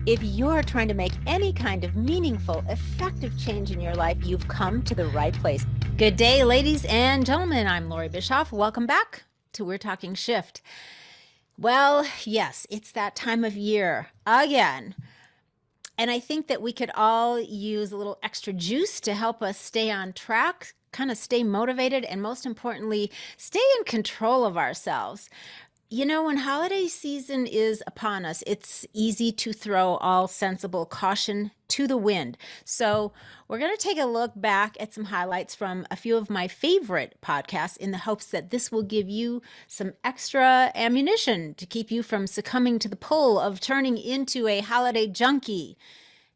If you're trying to make any kind of meaningful, effective change in your life, you've come to the right place. Good day, ladies and gentlemen. I'm Loree Bischoff. Welcome back to We're Talking Shift. Well, yes, it's that time of year again. And I think that we could all use a little extra juice to help us stay on track, kind of stay motivated, and most importantly, stay in control of ourselves. You know, when holiday season is upon us, it's easy to throw all sensible caution to the wind. So we're going to take a look back at some highlights from a few of my favorite podcasts in the hopes that this will give you some extra ammunition to keep you from succumbing to the pull of turning into a holiday junkie.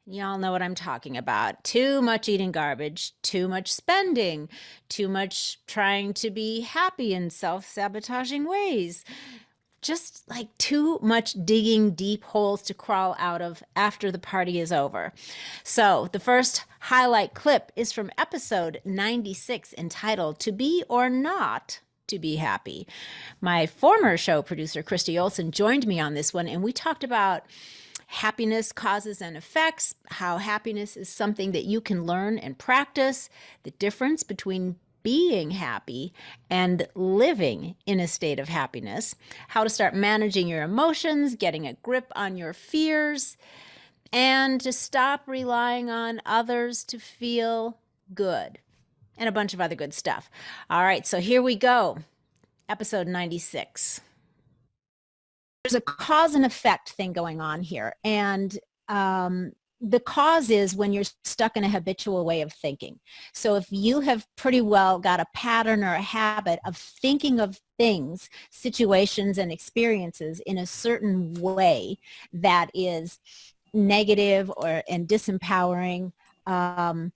Y'all know what I'm talking about. Too much eating garbage, too much spending, too much trying to be happy in self-sabotaging ways. Just like too much digging deep holes to crawl out of after the party is over. So the first highlight clip is from episode 96 entitled To Be or Not to Be Happy. My former show producer, Christy Olson, joined me on this one, and we talked about happiness causes and effects, how happiness is something that you can learn and practice, the difference between being happy and living in a state of happiness, how to start managing your emotions, getting a grip on your fears, and to stop relying on others to feel good, and a bunch of other good stuff. All right, so here we go. Episode 96. There's a cause and effect thing going on here, and the cause is when you're stuck in a habitual way of thinking. So if you have pretty well got a pattern or a habit of thinking of things, situations, and experiences in a certain way that is negative and disempowering, then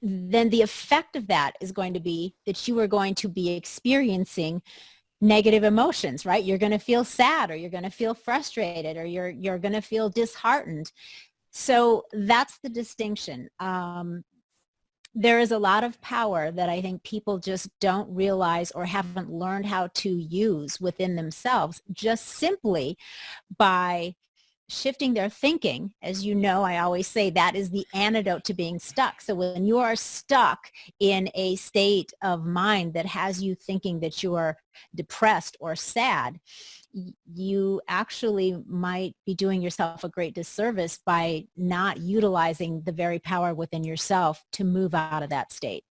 the effect of that is going to be that you are going to be experiencing negative emotions, right? You're going to feel sad, or you're going to feel frustrated, or you're going to feel disheartened. So that's the distinction. There is a lot of power that I think people just don't realize or haven't learned how to use within themselves, just simply by shifting their thinking. As you know, I always say that is the antidote to being stuck. So when you are stuck in a state of mind that has you thinking that you are depressed or sad, you actually might be doing yourself a great disservice by not utilizing the very power within yourself to move out of that state.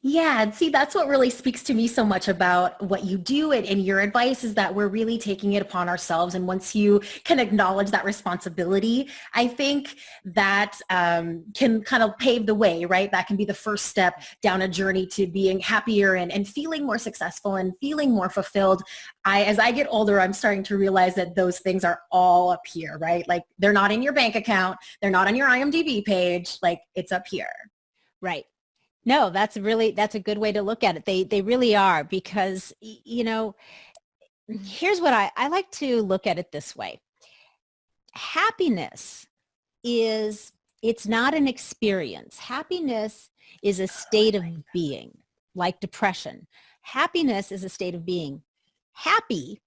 Yeah, and see, that's what really speaks to me so much about what you do, and your advice is that we're really taking it upon ourselves. And once you can acknowledge that responsibility, I think that can kind of pave the way, right? That can be the first step down a journey to being happier and feeling more successful and feeling more fulfilled. As I get older, I'm starting to realize that those things are all up here, right? Like they're not in your bank account. They're not on your IMDb page. Like it's up here. Right. No, that's a good way to look at it. They really are, because, you know, here's what I like to look at it this way. Happiness it's not an experience. Happiness is a state of being, like depression. Happiness is a state of being. Happy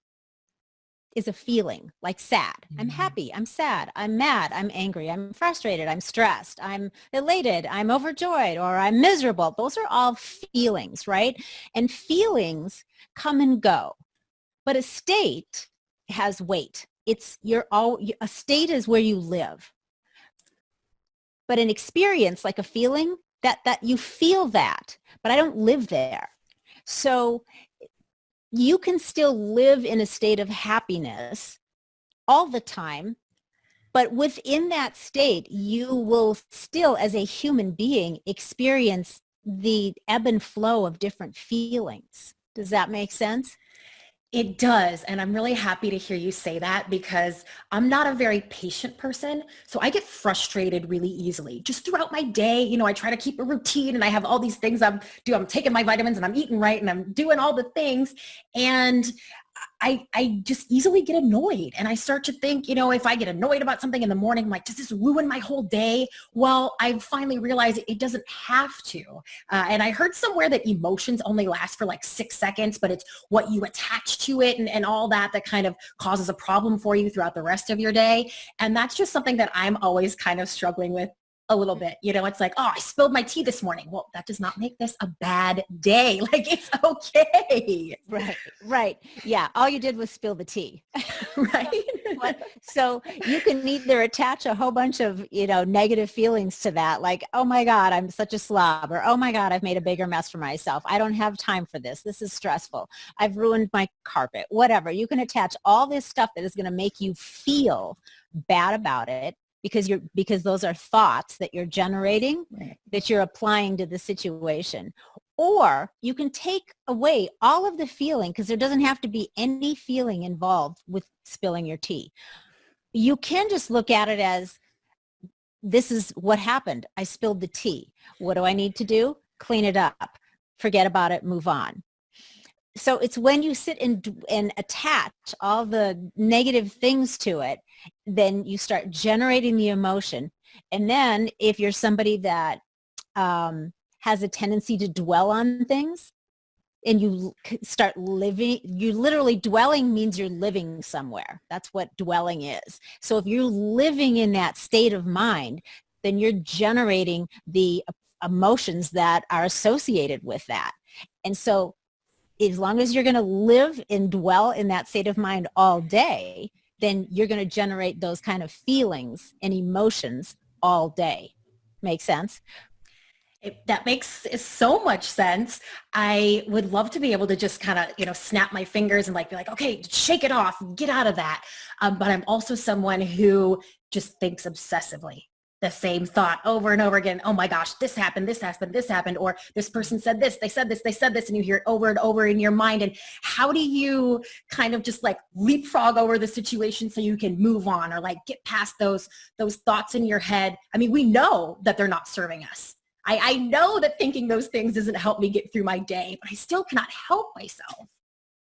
is a feeling, like sad. I'm happy, I'm sad, I'm mad, I'm angry, I'm frustrated, I'm stressed, I'm elated, I'm overjoyed, or I'm miserable. Those are all feelings, right? And feelings come and go. But a state has weight. A state is where you live. But an experience, like a feeling, that you feel that, but I don't live there. So you can still live in a state of happiness all the time, but within that state, you will still, as a human being, experience the ebb and flow of different feelings. Does that make sense? It does. And I'm really happy to hear you say that, because I'm not a very patient person. So I get frustrated really easily just throughout my day. You know, I try to keep a routine and I have all these things I'm taking my vitamins and I'm eating right and I'm doing all the things. And I just easily get annoyed, and I start to think, if I get annoyed about something in the morning, I'm like, does this ruin my whole day? Well, I finally realized it doesn't have to. And I heard somewhere that emotions only last for like 6 seconds, but it's what you attach to it and all that kind of causes a problem for you throughout the rest of your day. And that's just something that I'm always kind of struggling with a little bit. It's like, oh, I spilled my tea this morning. Well, that does not make this a bad day. Like, it's okay. Right. Yeah. All you did was spill the tea. Right. So you can either attach a whole bunch of, negative feelings to that. Like, oh my God, I'm such a slob, or, oh my God, I've made a bigger mess for myself. I don't have time for this. This is stressful. I've ruined my carpet, whatever. You can attach all this stuff that is going to make you feel bad about it, because those are thoughts that you're generating, right, that you're applying to the situation. Or you can take away all of the feeling, because there doesn't have to be any feeling involved with spilling your tea. You can just look at it as, this is what happened. I spilled the tea. What do I need to do? Clean it up. Forget about it. Move on. So it's when you sit and attach all the negative things to it, then you start generating the emotion. And then if you're somebody that has a tendency to dwell on things, and you start living, dwelling means you're living somewhere. That's what dwelling is. So if you're living in that state of mind, then you're generating the emotions that are associated with that. And so as long as you're going to live and dwell in that state of mind all day, then you're going to generate those kind of feelings and emotions all day. Make sense? That makes so much sense. I would love to be able to just kind of, snap my fingers and be like, okay, shake it off, get out of that. But I'm also someone who just thinks obsessively. The same thought over and over again. Oh my gosh, this happened, or this person said this, they said this, and you hear it over and over in your mind. And how do you kind of just like leapfrog over the situation so you can move on, or like get past those thoughts in your head? I mean, we know that they're not serving us. I know that thinking those things doesn't help me get through my day, but I still cannot help myself.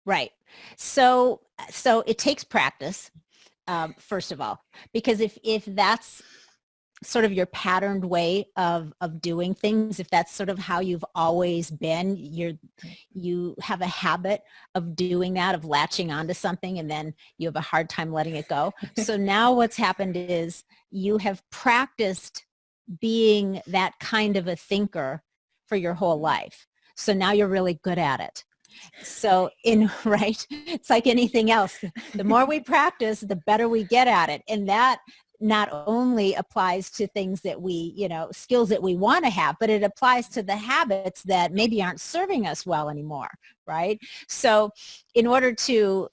Right. So it takes practice, first of all, because if that's sort of your patterned way of doing things, if that's sort of how you've always been, you have a habit of doing that, of latching onto something, and then you have a hard time letting it go. So now what's happened is you have practiced being that kind of a thinker for your whole life. So now you're really good at it. So right, it's like anything else. The more we practice, the better we get at it. And that not only applies to things that we, skills that we want to have, but it applies to the habits that maybe aren't serving us well anymore, right? So in order to,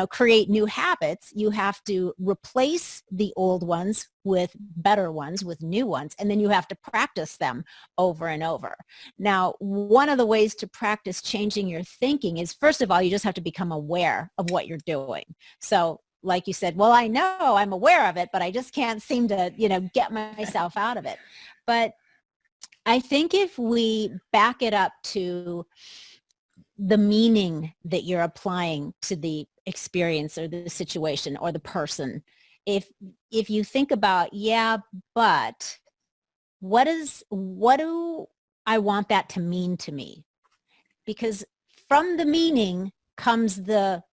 create new habits, you have to replace the old ones with better ones, with new ones, and then you have to practice them over and over. Now, one of the ways to practice changing your thinking is, first of all, you just have to become aware of what you're doing. So like you said, well, I know I'm aware of it, but I just can't seem to, get myself out of it. But I think if we back it up to the meaning that you're applying to the experience or the situation or the person, if you think about, but what do I want that to mean to me? Because from the meaning comes the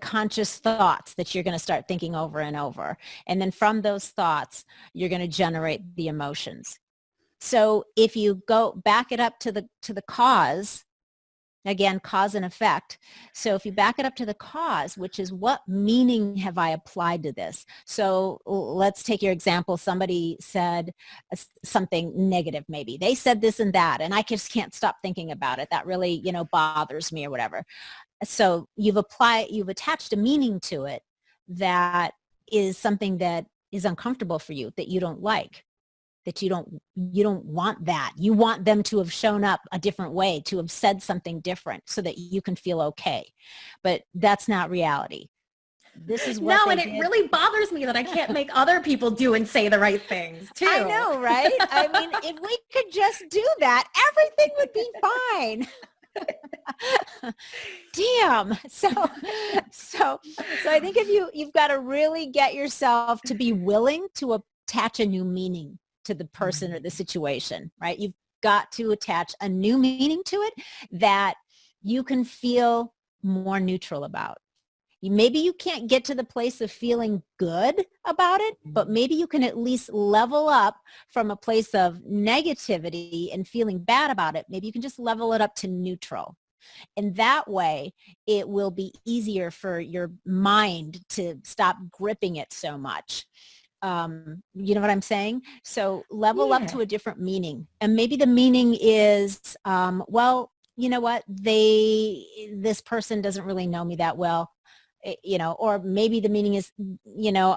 conscious thoughts that you're going to start thinking over and over. And then from those thoughts, you're going to generate the emotions. So if you go back it up to the cause, again, cause and effect. So if you back it up to the cause, which is, what meaning have I applied to this? So let's take your example. Somebody said something negative, maybe. They said this and that, and I just can't stop thinking about it. That really, bothers me or whatever. So you've attached a meaning to it that is something that is uncomfortable for you, that you don't like, that you don't want that. You want them to have shown up a different way, to have said something different so that you can feel okay. But that's not reality. This is what and it really bothers me that I can't make other people do and say the right things too. I know, right? I mean, if we could just do that, everything would be fine. Damn. So I think if you've got to really get yourself to be willing to attach a new meaning to the person or the situation, right? You've got to attach a new meaning to it that you can feel more neutral about. Maybe you can't get to the place of feeling good about it, but maybe you can at least level up from a place of negativity and feeling bad about it. Maybe you can just level it up to neutral. And that way, it will be easier for your mind to stop gripping it so much. You know what I'm saying? So level up to a different meaning. And maybe the meaning is, well, you know what? This person doesn't really know me that well. Or maybe the meaning is,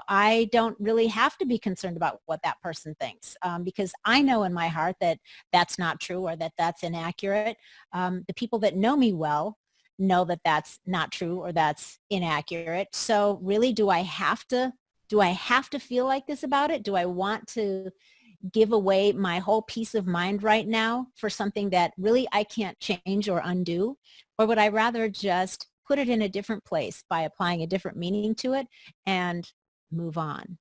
I don't really have to be concerned about what that person thinks, because I know in my heart that that's not true or that that's inaccurate. The people that know me well know that that's not true or that's inaccurate. So really, do I have to feel like this about it? Do I want to give away my whole peace of mind right now for something that really I can't change or undo? Or would I rather just put it in a different place by applying a different meaning to it and move on?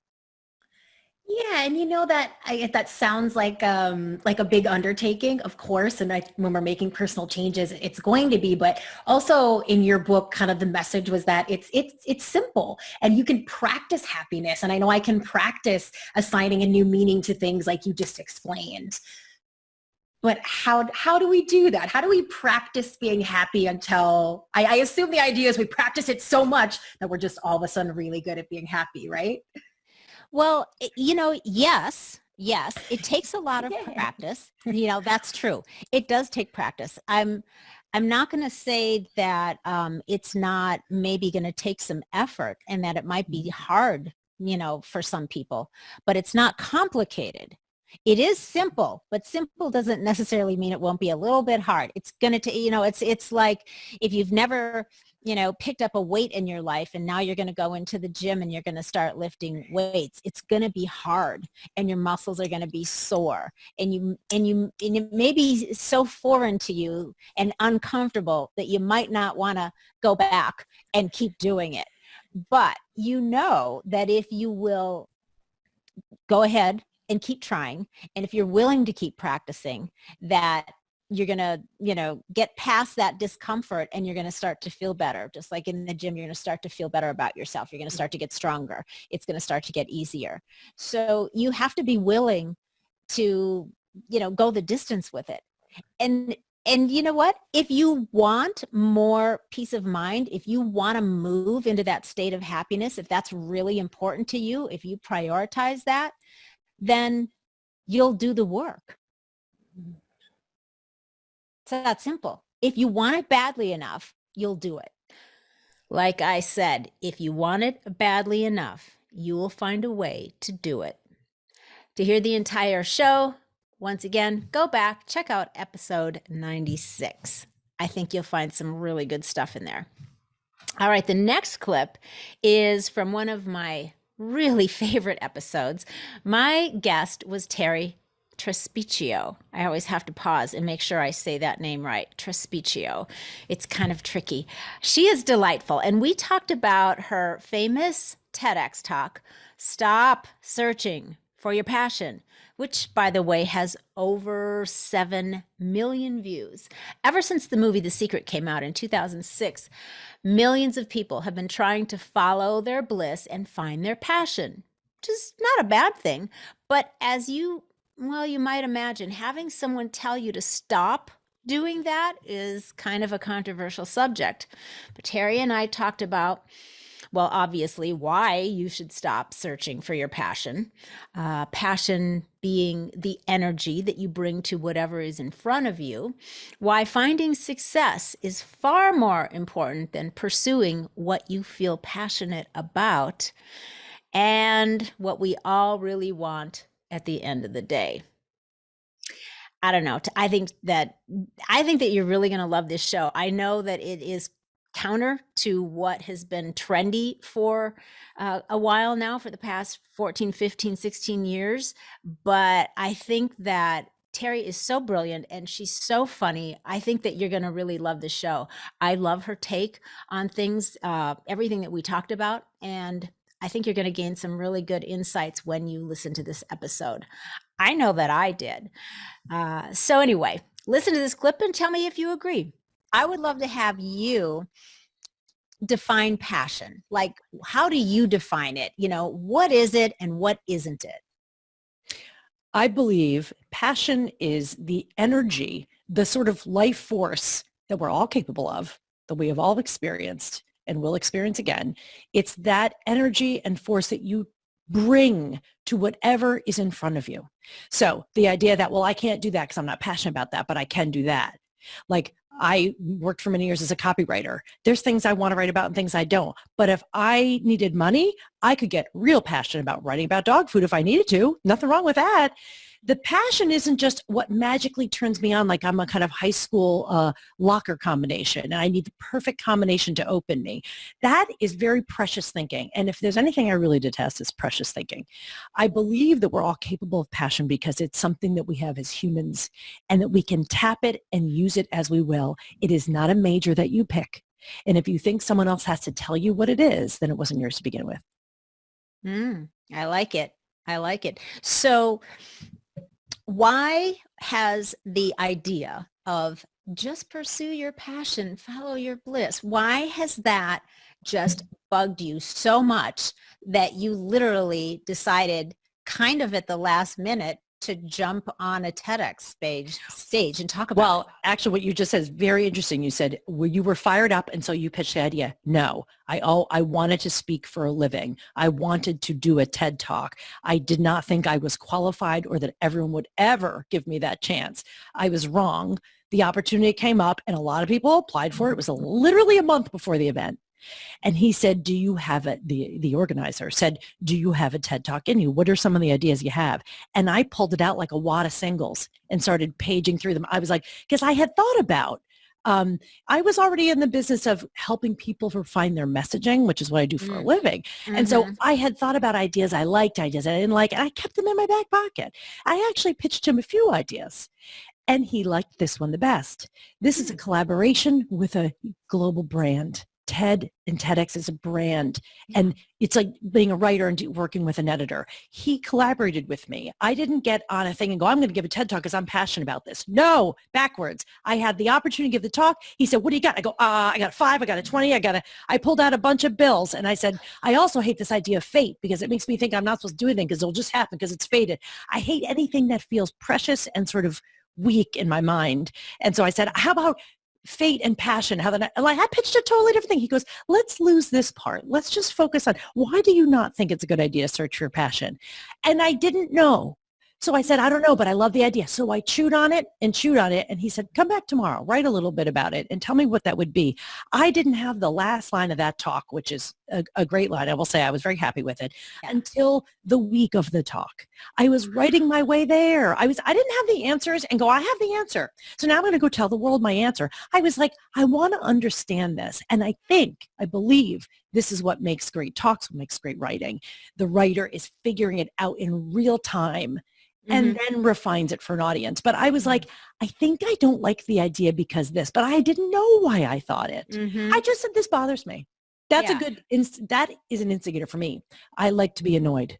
Yeah, and that sounds like a big undertaking, of course. And when we're making personal changes, it's going to be. But also in your book, kind of the message was that it's simple, and you can practice happiness. And I know I can practice assigning a new meaning to things like you just explained. But how do we do that? How do we practice being happy until I assume the idea is we practice it so much that we're just all of a sudden really good at being happy, right? Well, yes, it takes a lot of Yeah. practice. That's true. It does take practice. I'm not going to say that it's not maybe going to take some effort and that it might be hard, for some people, but it's not complicated. It is simple, but simple doesn't necessarily mean it won't be a little bit hard. It's going to take, it's like if you've never, picked up a weight in your life and now you're going to go into the gym and you're going to start lifting weights. It's going to be hard and your muscles are going to be sore and it may be so foreign to you and uncomfortable that you might not want to go back and keep doing it. But that if you will go ahead and keep trying, and if you're willing to keep practicing, that you're going to, get past that discomfort and you're going to start to feel better. Just like in the gym, you're going to start to feel better about yourself. You're going to start to get stronger. It's going to start to get easier. So you have to be willing to, go the distance with it. And you know what? If you want more peace of mind, if you want to move into that state of happiness, if that's really important to you, if you prioritize that, then you'll do the work. It's that simple. If you want it badly enough, you'll do it. Like I said, if you want it badly enough, you will find a way to do it. To hear the entire show, once again, go back, check out episode 96. I think you'll find some really good stuff in there. All right, the next clip is from one of my really favorite episodes. My guest was Terry Trespicio. I always have to pause and make sure I say that name right. Trespicio. It's kind of tricky. She is delightful. And we talked about her famous TEDx talk, Stop Searching for Your Passion, which, by the way, has over 7 million views. Ever since the movie The Secret came out in 2006, millions of people have been trying to follow their bliss and find their passion, which is not a bad thing. But as you might imagine, having someone tell you to stop doing that is kind of a controversial subject. But Terry and I talked about, obviously, why you should stop searching for your passion. Passion being the energy that you bring to whatever is in front of you. Why finding success is far more important than pursuing what you feel passionate about. And what we all really want at the end of the day. I don't know. I think that you're really going to love this show. I know that it is counter to what has been trendy for a while now, for the past 14, 15, 16 years. But I think that Terry is so brilliant and she's so funny. I think that you're going to really love the show. I love her take on things, everything that we talked about. And I think you're going to gain some really good insights when you listen to this episode. I know that I did. So anyway, listen to this clip and tell me if you agree. I would love to have you define passion. Like, how do you define it? What is it and what isn't it? I believe passion is the energy, the sort of life force that we're all capable of, that we have all experienced and will experience again. It's that energy and force that you bring to whatever is in front of you. So the idea that, well, I can't do that because I'm not passionate about that, but I can do that. Like, I worked for many years as a copywriter. There's things I want to write about and things I don't. But if I needed money, I could get real passionate about writing about dog food if I needed to. Nothing wrong with that. The passion isn't just what magically turns me on, like I'm a kind of high school locker combination and I need the perfect combination to open me. That is very precious thinking. And if there's anything I really detest, it's precious thinking. I believe that we're all capable of passion because it's something that we have as humans and that we can tap it and use it as we will. It is not a major that you pick. And if you think someone else has to tell you what it is, then it wasn't yours to begin with. I like it. I like it. So why has the idea of just pursue your passion, follow your bliss, why has that just bugged you so much that you literally decided kind of at the last minute to jump on a TEDx stage and talk about Well, actually, what you just said is very interesting. You said, well, you were fired up and so you pitched the idea. No, I wanted to speak for a living. I wanted to do a TED Talk. I did not think I was qualified or that everyone would ever give me that chance. I was wrong. The opportunity came up and a lot of people applied for it. It was literally a month before the event. And he said, do you have it? The organizer said, do you have a TED Talk in you? What are some of the ideas you have? And I pulled it out like a wad of singles and started paging through them. I was like, because I had thought about, I was already in the business of helping people find their messaging, which is what I do for a living. And so I had thought about ideas I liked, ideas I didn't like, and I kept them in my back pocket. I actually pitched him a few ideas. And he liked this one the best. This is a collaboration with a global brand. TED and TEDx is a brand, and it's like being a writer and working with an editor. He collaborated with me. I didn't get on a thing and go, I'm going to give a TED Talk because I'm passionate about this. No, backwards. I had the opportunity to give the talk. He said, what do you got? I go, I got 5, I got a 20, I pulled out a bunch of bills. And I said, I also hate this idea of fate because it makes me think I'm not supposed to do anything because it'll just happen because it's fated. I hate anything that feels precious and sort of weak in my mind. And so I said, how about fate and passion? I pitched a totally different thing. He goes, let's lose this part. Let's just focus on why do you not think it's a good idea to search for your passion? And I didn't know. So I said, I don't know, but I love the idea. So I chewed on it. And he said, come back tomorrow, write a little bit about it and tell me what that would be. I didn't have the last line of that talk, which is a great line. I will say I was very happy with it until the week of the talk. I was writing my way there. I didn't have the answers and go, I have the answer. So now I'm going to go tell the world my answer. I was like, I want to understand this. And I believe this is what makes great talks, what makes great writing. The writer is figuring it out in real time and then refines it for an audience. But I was like, I think I don't like the idea because this, but I didn't know why I thought it. I just said, this bothers me. That is an instigator for me. I like to be annoyed.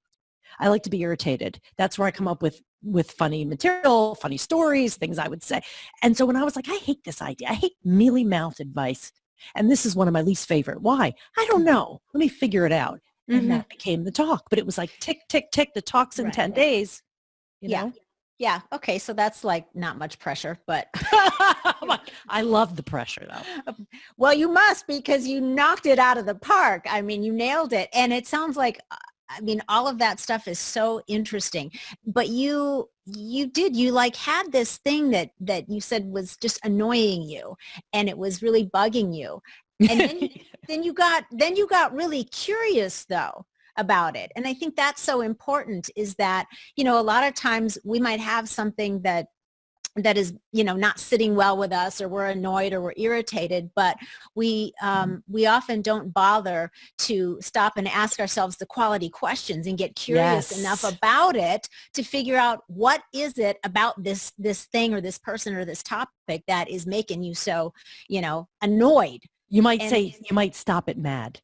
I like to be irritated. That's where I come up with funny material, funny stories, things I would say. And so when I was like, I hate this idea. I hate mealy-mouthed advice. And this is one of my least favorite. Why? I don't know. Let me figure it out. And that became the talk. But it was like, tick, tick, tick. The talk's in 10 days. You know? Yeah. Okay. So that's like not much pressure, but I love the pressure though. Well, you must, because you knocked it out of the park. I mean, you nailed it. And it sounds like, all of that stuff is so interesting, but you had this thing that you said was just annoying you and it was really bugging you. And then you got really curious though about it. And I think that's so important, is that, a lot of times we might have something that that is, not sitting well with us, or we're annoyed or we're irritated, but we often don't bother to stop and ask ourselves the quality questions and get curious enough Yes. about it to figure out what is it about this thing or this person or this topic that is making you so, annoyed. You might And say, you might stop at mad.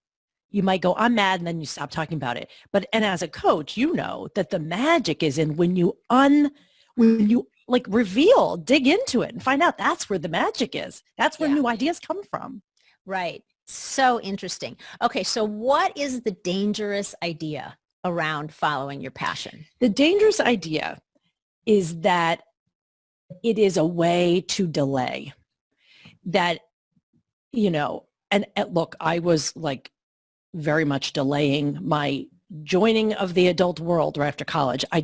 You might go, I'm mad, and then you stop talking about it. And as a coach, you know that the magic is in when you like reveal, dig into it and find out that's where the magic is. That's where new ideas come from. right. So interesting. Okay. So what is the dangerous idea around following your passion? The dangerous idea is that it is a way to delay. That, and look, I was like very much delaying my joining of the adult world right after college. I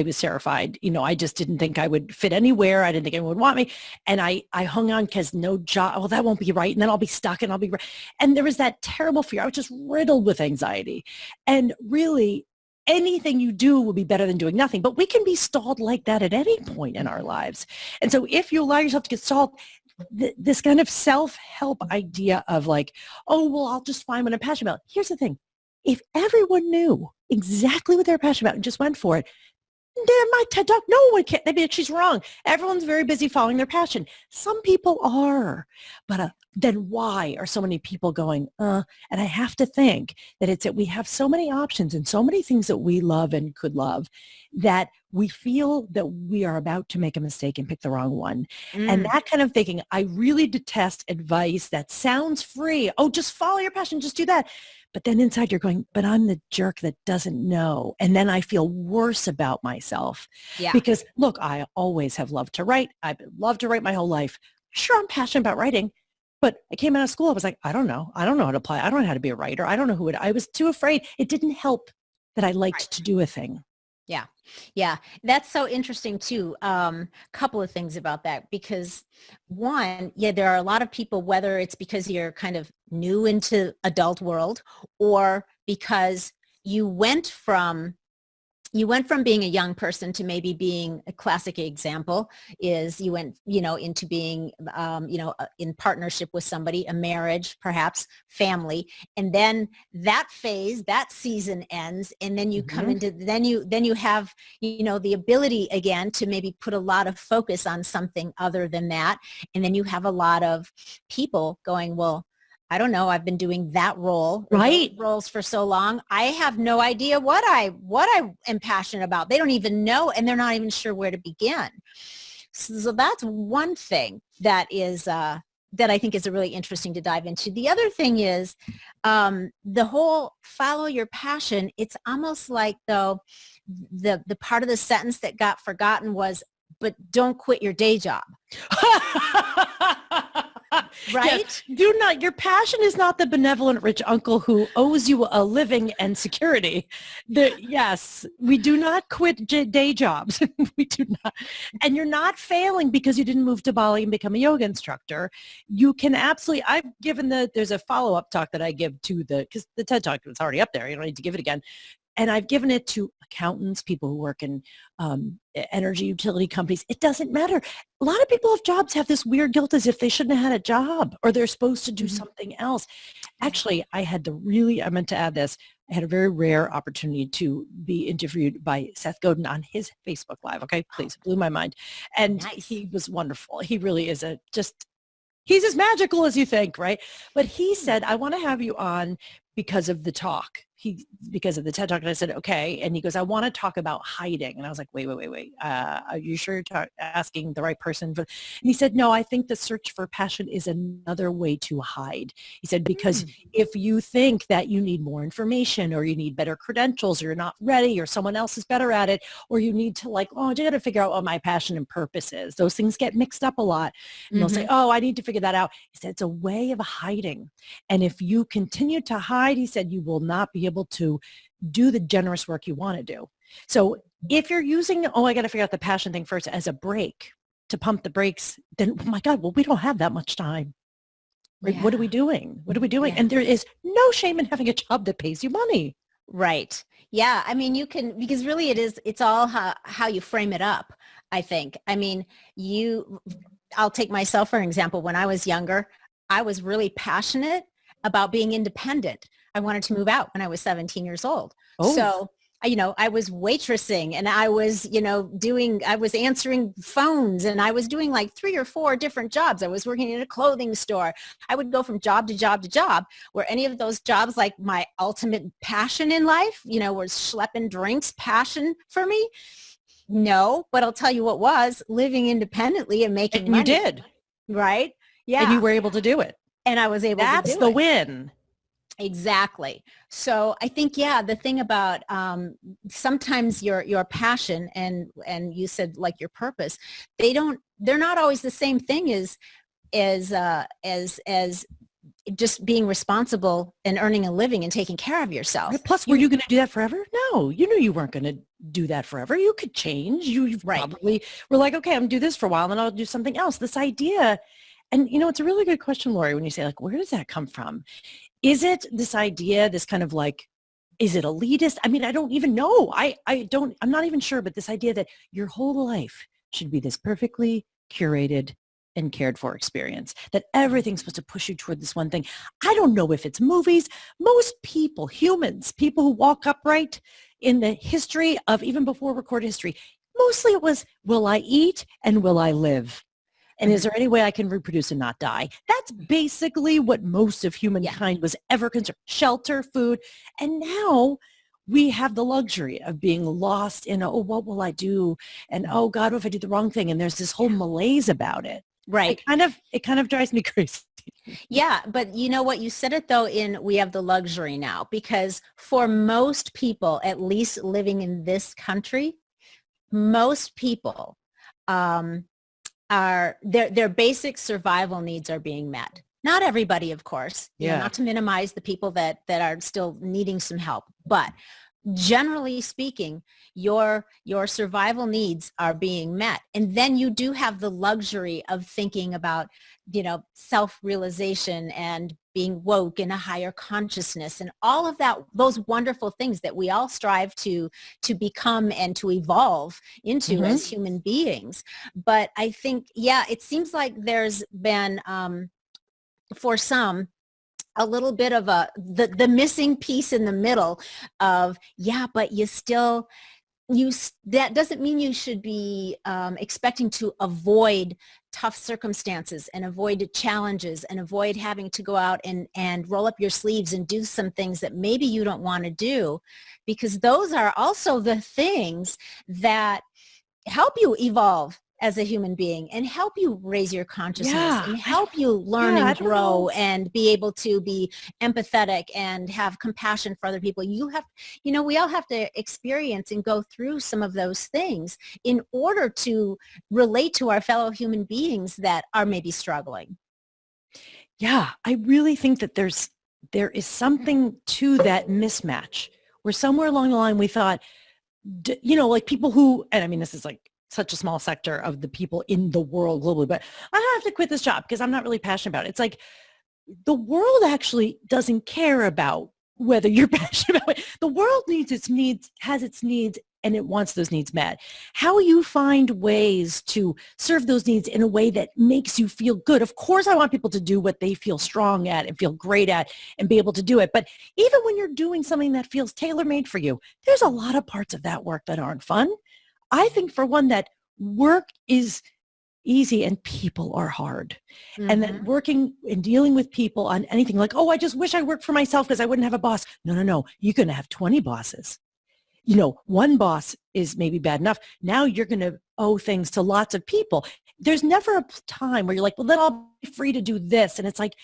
was terrified. I just didn't think I would fit anywhere. I didn't think anyone would want me. And I hung on because no job, well, that won't be right. And then I'll be stuck and I'll be right. And there was that terrible fear. I was just riddled with anxiety. And really, anything you do will be better than doing nothing. But we can be stalled like that at any point in our lives. And so if you allow yourself to get stalled, this kind of self-help idea of like, oh, well, I'll just find what I'm passionate about. Here's the thing. If everyone knew exactly what they're passionate about and just went for it, then my TED Talk, no one can. Maybe she's wrong. Everyone's very busy following their passion. Some people are, but then why are so many people going, And I have to think that it's that we have so many options and so many things that we love and could love that we feel that we are about to make a mistake and pick the wrong one. And that kind of thinking, I really detest advice that sounds free. Oh, just follow your passion, just do that. But then inside you're going, but I'm the jerk that doesn't know. And then I feel worse about myself. Yeah. Because look, I always have loved to write. I've loved to write my whole life. Sure, I'm passionate about writing. But I came out of school, I was like, I don't know. I don't know how to apply. I don't know how to be a writer. I don't know I was too afraid. It didn't help that I liked to do a thing. Yeah. Yeah. That's so interesting too. Couple of things about that, because one, there are a lot of people, whether it's because you're kind of new into adult world or because you went from being a young person to maybe being a classic example is you went, into being, in partnership with somebody, a marriage, perhaps family. And then that phase, that season ends. And then you come into, then you have, the ability again to maybe put a lot of focus on something other than that. And then you have a lot of people going, well, I don't know. I've been doing that role, right? Roles for so long. I have no idea what I am passionate about. They don't even know, and they're not even sure where to begin. So that's one thing that is that I think is really interesting to dive into. The other thing is the whole follow your passion. It's almost like though the part of the sentence that got forgotten was, but don't quit your day job. Right? Yes. Your passion is not the benevolent rich uncle who owes you a living and security. Yes, we do not quit day jobs. We do not. And you're not failing because you didn't move to Bali and become a yoga instructor. You can absolutely, there's a follow-up talk that I give to because the TED Talk was already up there. You don't need to give it again. And I've given it to accountants, people who work in energy utility companies. It doesn't matter. A lot of people have jobs have this weird guilt as if they shouldn't have had a job or they're supposed to do something else. Actually, I meant to add this. I had a very rare opportunity to be interviewed by Seth Godin on his Facebook Live. Okay, please, blew my mind. And He was wonderful. He really is he's as magical as you think, right? But he said, I want to have you on because of the talk. Because of the TED Talk. And I said, okay. And he goes, I want to talk about hiding. And I was like, wait. Are you sure you're asking the right person? And he said, no, I think the search for passion is another way to hide. He said, because if you think that you need more information or you need better credentials or you're not ready or someone else is better at it, or you need to I got to figure out what my passion and purpose is. Those things get mixed up a lot. And they'll say, oh, I need to figure that out. He said, it's a way of hiding. And if you continue to hide, he said, you will not be able to do the generous work you want to do. So if you're using, I got to figure out the passion thing first as a break to pump the brakes, then, oh my God, well, we don't have that much time. Right? Yeah. What are we doing? Yeah. And there is no shame in having a job that pays you money. Right. Yeah. I mean, you can, because really it's all how you frame it up. I think. I mean, I'll take myself for an example. When I was younger, I was really passionate about being independent. I wanted to move out when I was 17 years old. Oh, So, I was waitressing and I was, I was answering phones and I was doing like 3 or 4 different jobs. I was working in a clothing store. I would go from job to job to job. Were any of those jobs like my ultimate passion in life? Was schlepping drinks passion for me? No, but I'll tell you what was living independently and making and money. you did. Right? Yeah. And you were able to do it. And I was able to do it. That's the win. Exactly. So I think, yeah, the thing about sometimes your passion and you said like your purpose, they're not always the same thing as just being responsible and earning a living and taking care of yourself. Right. Plus, were you going to do that forever? No, you knew you weren't going to do that forever. You could change. You probably were like, okay, I'm going to do this for a while and then I'll do something else. This idea. And, it's a really good question, Loree, when you say like, where does that come from? Is it this idea, this kind of like, is it elitist? I mean, I don't even know. I'm not even sure, but this idea that your whole life should be this perfectly curated and cared for experience, that everything's supposed to push you toward this one thing. I don't know if it's movies. Most people, humans, people who walk upright in the history of even before recorded history, mostly it was, will I eat and will I live? And is there any way I can reproduce and not die? That's basically what most of humankind was ever concerned. Shelter, food. And now we have the luxury of being lost in, oh, what will I do? And, oh, God, what if I do the wrong thing? And there's this whole malaise about it. Right. It kind of drives me crazy. Yeah. But you know what? You said it, though, we have the luxury now, because for most people, at least living in this country, most people, their basic survival needs are being met. Not everybody, of course, not to minimize the people that are still needing some help, but generally speaking, your survival needs are being met. And then you do have the luxury of thinking about, self-realization and being woke in a higher consciousness and all of that, those wonderful things that we all strive to become and to evolve into as human beings. But I think, it seems like there's been, for some, a little bit of the missing piece in the middle of, but that doesn't mean you should be expecting to avoid tough circumstances and avoid challenges and avoid having to go out and roll up your sleeves and do some things that maybe you don't want to do, because those are also the things that help you evolve as a human being and help you raise your consciousness and help you learn and grow and be able to be empathetic and have compassion for other people. We all have to experience and go through some of those things in order to relate to our fellow human beings that are maybe struggling. Yeah, I really think that there is something to that mismatch where somewhere along the line we thought, like people who, and I mean, this is like such a small sector of the people in the world globally, but I have to quit this job because I'm not really passionate about it. It's like the world actually doesn't care about whether you're passionate about it. The world has its needs, and it wants those needs met. How you find ways to serve those needs in a way that makes you feel good. Of course, I want people to do what they feel strong at and feel great at and be able to do it. But even when you're doing something that feels tailor-made for you, there's a lot of parts of that work that aren't fun. I think for one that work is easy and people are hard. And that working and dealing with people on anything like, oh, I just wish I worked for myself because I wouldn't have a boss. No. You're going to have 20 bosses. One boss is maybe bad enough. Now you're going to owe things to lots of people. There's never a time where you're like, well, then I'll be free to do this. And it's like,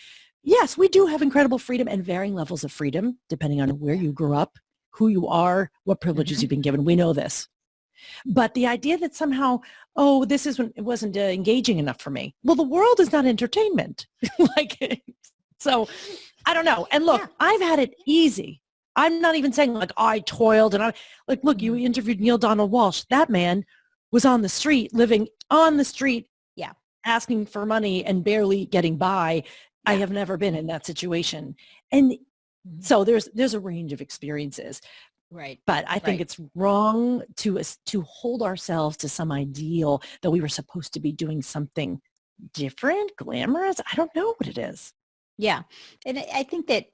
yes, we do have incredible freedom and varying levels of freedom, depending on where you grew up, who you are, what privileges you've been given. We know this. But the idea that somehow, oh, it wasn't engaging enough for me. Well, the world is not entertainment. So I don't know. And look, I've had it easy. I'm not even saying like I toiled and look, you interviewed Neil Donald Walsh. That man was on the street, living on the street, asking for money and barely getting by. I have never been in that situation. And so there's a range of experiences. Right. But I think Right. it's wrong to hold ourselves to some ideal that we were supposed to be doing something different, glamorous. I don't know what it is. Yeah. And I think that,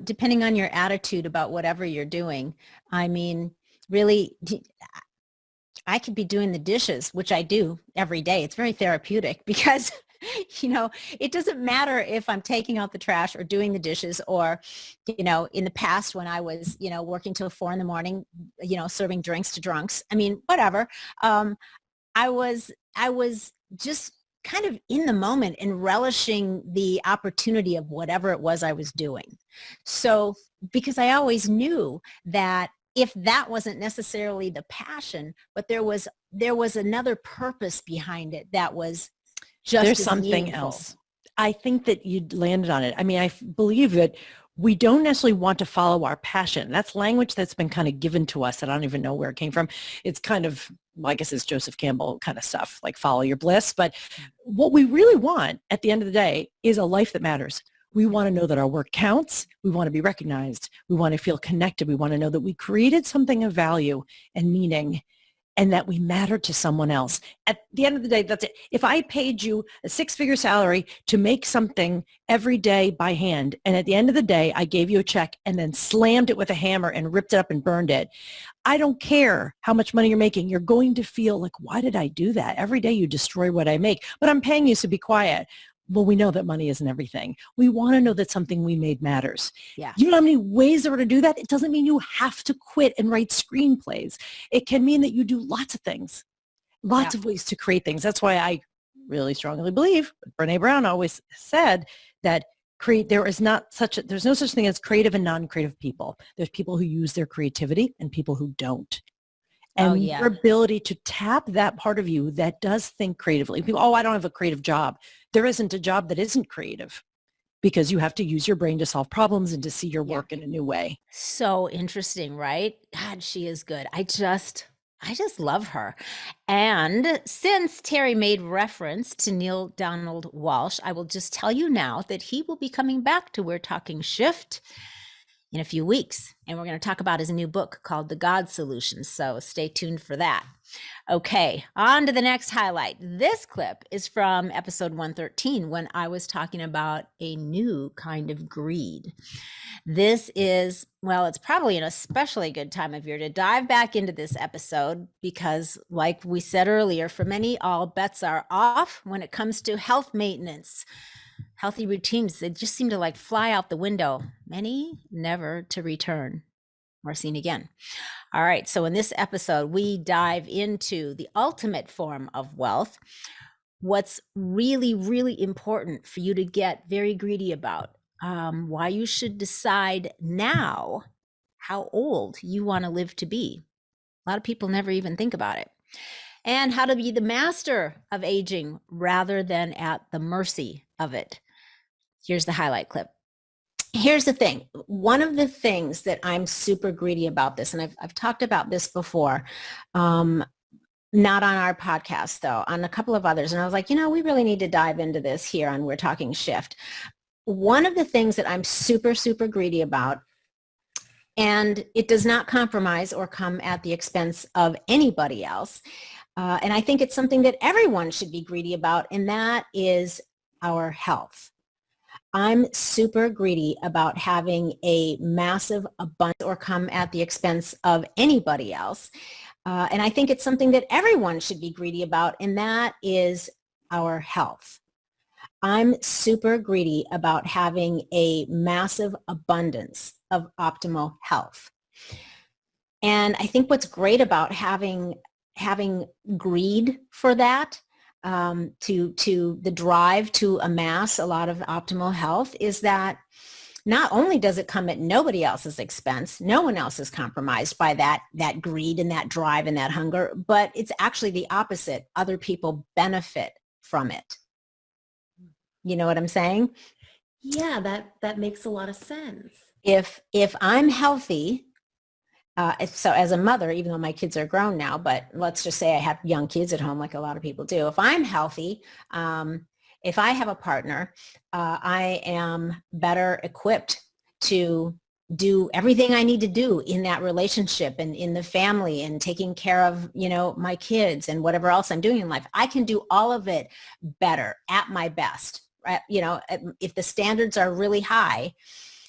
depending on your attitude about whatever you're doing, I mean, really, I could be doing the dishes, which I do every day. It's very therapeutic because, it doesn't matter if I'm taking out the trash or doing the dishes or, in the past when I was, working till 4 a.m, serving drinks to drunks. I mean, whatever. I was just kind of in the moment and relishing the opportunity of whatever it was I was doing. So, because I always knew that if that wasn't necessarily the passion, but there was another purpose behind it that was just There's as something meaningful. else. I think that you landed on it. I mean, believe that we don't necessarily want to follow our passion. That's language that's been kind of given to us that I don't even know where it came from. It's kind of, well, I guess it's Joseph Campbell kind of stuff, like follow your bliss. But what we really want at the end of the day is a life that matters. We want to know that our work counts. We want to be recognized. We want to feel connected. We want to know that we created something of value and meaning and that we matter to someone else. At the end of the day, that's it. If I paid you a 6-figure salary to make something every day by hand, and at the end of the day, I gave you a check and then slammed it with a hammer and ripped it up and burned it, I don't care how much money you're making. You're going to feel like, why did I do that? Every day you destroy what I make, but I'm paying you, so be quiet. Well, we know that money isn't everything. We want to know that something we made matters. Yeah. You know how many ways there are to do that? It doesn't mean you have to quit and write screenplays. It can mean that you do lots of things, lots of ways to create things. That's why I really strongly believe, Brene Brown always said that there's no such thing as creative and non-creative people. There's people who use their creativity and people who don't. And your ability to tap that part of you that does think creatively. People, I don't have a creative job. There isn't a job that isn't creative because you have to use your brain to solve problems and to see your work in a new way. So interesting, right? God, she is good. I just love her. And since Terry made reference to Neil Donald Walsh, I will just tell you now that he will be coming back to We're Talking Shift in a few weeks. And we're going to talk about his new book called The God Solution. So stay tuned for that. Okay, on to the next highlight. This clip is from episode 113 when I was talking about a new kind of greed. This is, well, it's probably an especially good time of year to dive back into this episode because, like we said earlier, for many, all bets are off when it comes to health maintenance. Healthy routines, they just seem to like fly out the window, many never to return or seen again. All right, so in this episode, we dive into the ultimate form of wealth, what's really, really important for you to get very greedy about, why you should decide now how old you want to live to be. A lot of people never even think about it. And how to be the master of aging rather than at the mercy of it. Here's the highlight clip. Here's the thing. One of the things that I'm super greedy about this, and I've talked about this before, not on our podcast though, on a couple of others. And I was like, we really need to dive into this here on We're Talking Shift. One of the things that I'm super, super greedy about, and it does not compromise or come at the expense of anybody else. And I think it's something that everyone should be greedy about, and that is our health. I'm super greedy about having a massive abundance or come at the expense of anybody else. And I think it's something that everyone should be greedy about, and that is our health. I'm super greedy about having a massive abundance of optimal health. And I think what's great about having greed for that, to the drive to amass a lot of optimal health, is that not only does it come at nobody else's expense, no one else is compromised by that greed and that drive and that hunger, but it's actually the opposite. Other people benefit from it. You know what I'm saying? Yeah, that makes a lot of sense. If I'm healthy, so as a mother, even though my kids are grown now, but let's just say I have young kids at home like a lot of people do. If I'm healthy, if I have a partner, I am better equipped to do everything I need to do in that relationship and in the family and taking care of, my kids and whatever else I'm doing in life. I can do all of it better at my best. Right? If the standards are really high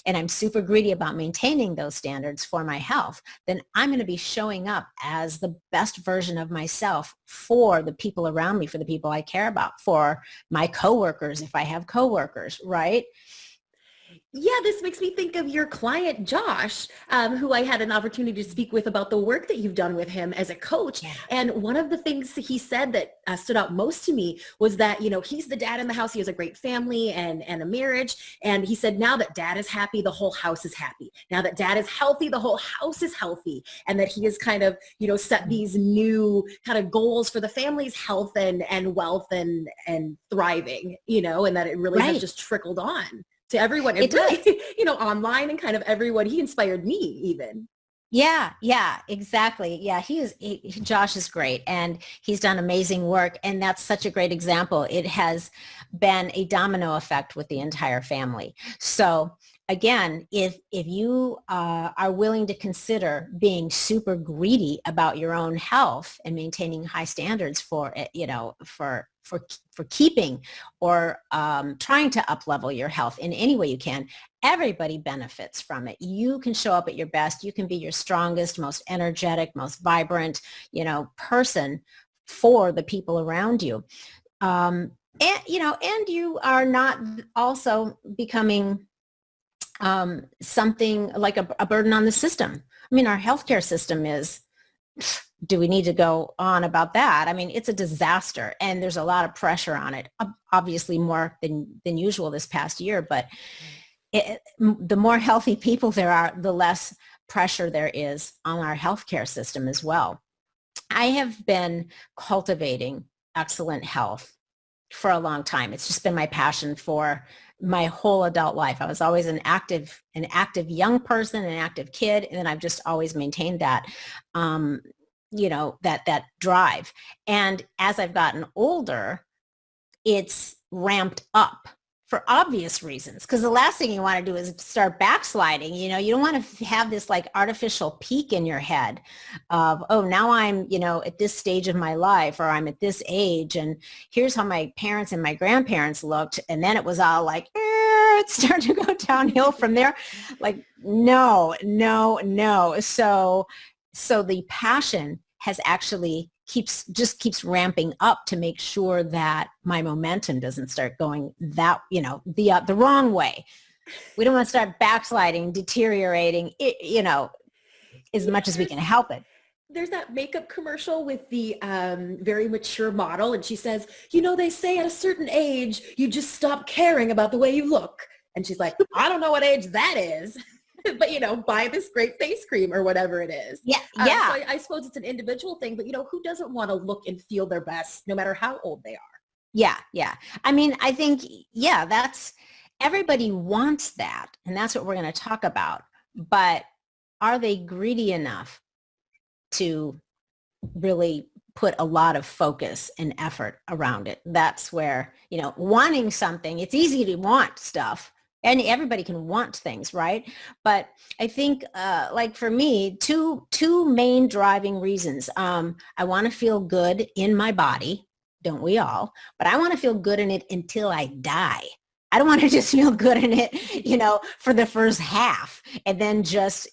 and I'm super greedy about maintaining those standards for my health, then I'm going to be showing up as the best version of myself for the people around me, for the people I care about, for my coworkers, if I have coworkers, right? Yeah, this makes me think of your client, Josh, who I had an opportunity to speak with about the work that you've done with him as a coach. Yeah. And one of the things he said that stood out most to me was that, he's the dad in the house. He has a great family and a marriage. And he said, now that dad is happy, the whole house is happy. Now that dad is healthy, the whole house is healthy. And that he has kind of, set these new kind of goals for the family's health and wealth and thriving, and that it really has just trickled on to everyone. It really, online and kind of everyone. He inspired me even. Yeah, exactly. Yeah, Josh is great and he's done amazing work. And that's such a great example. It has been a domino effect with the entire family. So again, if you are willing to consider being super greedy about your own health and maintaining high standards for it, for keeping or trying to up level your health in any way you can, everybody benefits from it. You can show up at your best. You can be your strongest, most energetic, most vibrant, person for the people around you. And you are not also becoming something like a burden on the system. I mean, our healthcare system is, do we need to go on about that? I mean, it's a disaster and there's a lot of pressure on it, obviously more than usual this past year, but the more healthy people there are, the less pressure there is on our healthcare system as well. I have been cultivating excellent health for a long time. It's just been my passion for my whole adult life. I was always an active young person, an active kid, and then I've just always maintained that, that drive. And as I've gotten older, it's ramped up for obvious reasons, because the last thing you want to do is start backsliding. You don't want to have this like artificial peak in your head of, oh, now I'm, at this stage of my life, or I'm at this age, and here's how my parents and my grandparents looked. And then it was all like, it's starting to go downhill from there. Like, no. So the passion has actually keeps ramping up to make sure that my momentum doesn't start going that, the wrong way. We don't want to start backsliding, deteriorating, as much as we can help it. There's that makeup commercial with the very mature model. And she says, they say at a certain age, you just stop caring about the way you look. And she's like, I don't know what age that is. But, buy this great face cream or whatever it is. Yeah. So I suppose it's an individual thing, but, who doesn't want to look and feel their best no matter how old they are? Yeah. I mean, I think, that's, everybody wants that. And that's what we're going to talk about. But are they greedy enough to really put a lot of focus and effort around it? That's where, wanting something, it's easy to want stuff. And everybody can want things, right? But I think, like for me, two main driving reasons. I want to feel good in my body, don't we all? But I want to feel good in it until I die. I don't want to just feel good in it, for the first half and then just,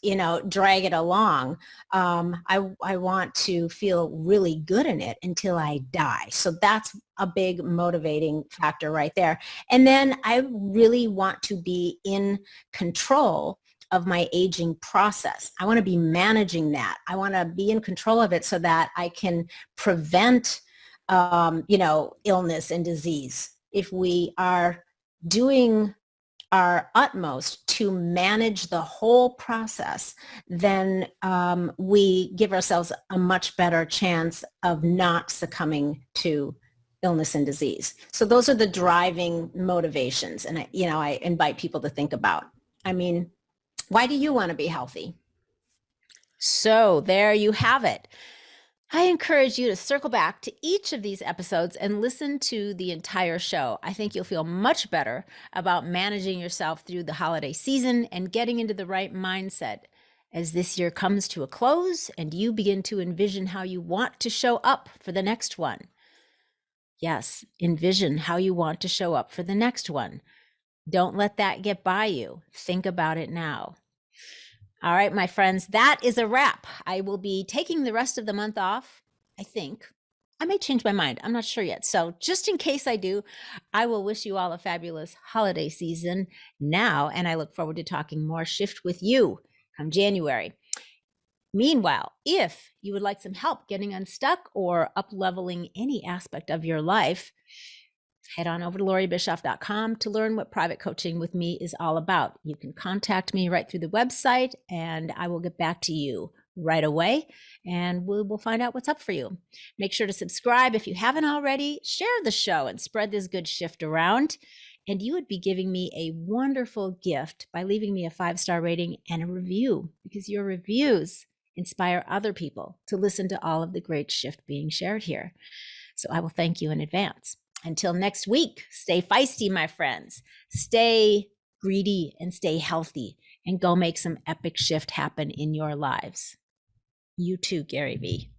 drag it along. I want to feel really good in it until I die. So that's a big motivating factor right there. And then I really want to be in control of my aging process. I want to be managing that. I want to be in control of it so that I can prevent, illness and disease. If we are doing our utmost to manage the whole process, then we give ourselves a much better chance of not succumbing to illness and disease. So those are the driving motivations. And I invite people to think about, I mean, why do you want to be healthy? So there you have it. I encourage you to circle back to each of these episodes and listen to the entire show. I think you'll feel much better about managing yourself through the holiday season and getting into the right mindset as this year comes to a close and you begin to envision how you want to show up for the next one. Yes, envision how you want to show up for the next one. Don't let that get by you. Think about it now. All right, my friends, that is a wrap. I will be taking the rest of the month off, I think. I may change my mind. I'm not sure yet. So just in case I do, I will wish you all a fabulous holiday season now, and I look forward to talking more shift with you come January. Meanwhile, if you would like some help getting unstuck or up-leveling any aspect of your life, head on over to loreebischoff.com to learn what private coaching with me is all about. You can contact me right through the website and I will get back to you right away and we will find out what's up for you. Make sure to subscribe if you haven't already. Share the show and spread this good shift around. And you would be giving me a wonderful gift by leaving me a 5-star rating and a review, because your reviews inspire other people to listen to all of the great shift being shared here. So I will thank you in advance. Until next week, stay feisty, my friends. Stay greedy and stay healthy and go make some epic shift happen in your lives. You too, Gary Vee.